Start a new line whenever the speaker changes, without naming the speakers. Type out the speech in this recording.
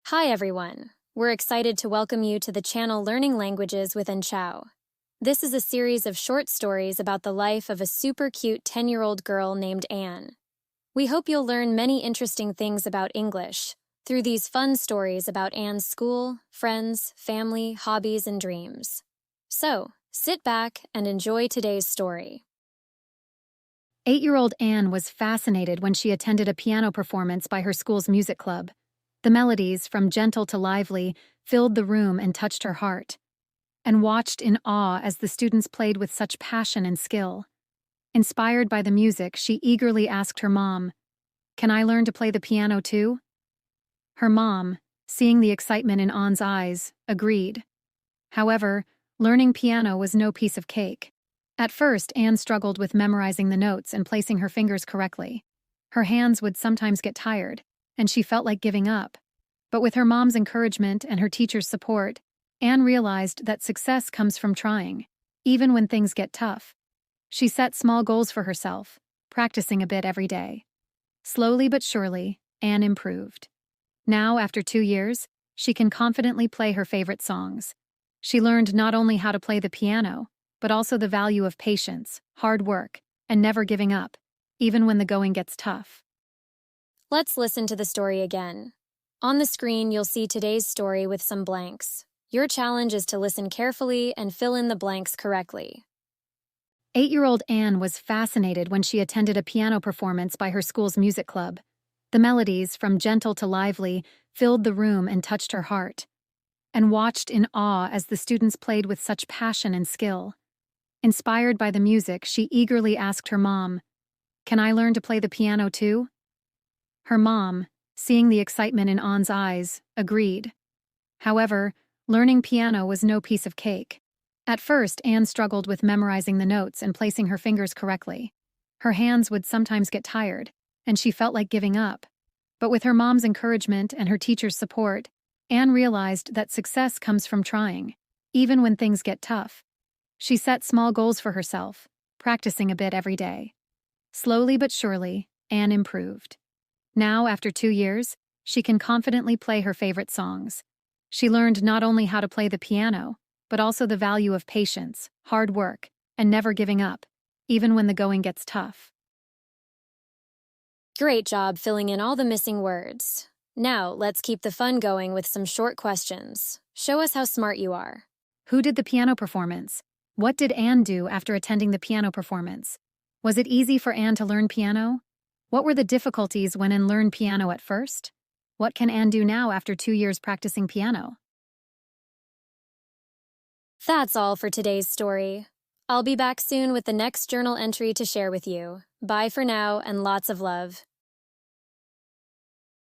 Hi everyone! We're excited to welcome you to the channel Learning Languages with Enchao. This is a series of short stories about the life of a super cute 10-year-old girl named Anne. We hope you'll learn many interesting things about English through these fun stories about Anne's school, friends, family, hobbies, and dreams. So, sit back and enjoy today's story.
8-year-old Anne was fascinated when she attended a piano performance by her school's music club. The melodies, from gentle to lively, filled the room and touched her heart, and watched in awe as the students played with such passion and skill. Inspired by the music, she eagerly asked her mom, "Can I learn to play the piano too?" Her mom, seeing the excitement in Anne's eyes, agreed. However, learning piano was no piece of cake. At first, Anne struggled with memorizing the notes and placing her fingers correctly. Her hands would sometimes get tired, and she felt like giving up. But with her mom's encouragement and her teacher's support, Anne realized that success comes from trying, even when things get tough. She set small goals for herself, practicing a bit every day. Slowly but surely, Anne improved. Now, after 2 years, she can confidently play her favorite songs. She learned not only how to play the piano, but also the value of patience, hard work, and never giving up, even when the going gets tough.
Let's listen to the story again. On the screen, you'll see today's story with some blanks. Your challenge is to listen carefully and fill in the blanks correctly.
8-year-old Anne was fascinated when she attended a piano performance by her school's music club. The melodies, from gentle to lively, filled the room and touched her heart, and watched in awe as the students played with such passion and skill. Inspired by the music, she eagerly asked her mom, "Can I learn to play the piano too?" Her mom, seeing the excitement in Anne's eyes, agreed. However, learning piano was no piece of cake. At first, Anne struggled with memorizing the notes and placing her fingers correctly. Her hands would sometimes get tired, and she felt like giving up. But with her mom's encouragement and her teacher's support, Anne realized that success comes from trying, even when things get tough. She set small goals for herself, practicing a bit every day. Slowly but surely, Anne improved. Now, after 2 years, she can confidently play her favorite songs. She learned not only how to play the piano, but also the value of patience, hard work, and never giving up, even when the going gets tough.
Great job filling in all the missing words. Now, let's keep the fun going with some short questions. Show us how smart you are.
Who did the piano performance? What did Anne do after attending the piano performance? Was it easy for Anne to learn piano? What were the difficulties when Anne learned piano at first? What can Anne do now after 2 years practicing piano?
That's all for today's story. I'll be back soon with the next journal entry to share with you. Bye for now and lots of love.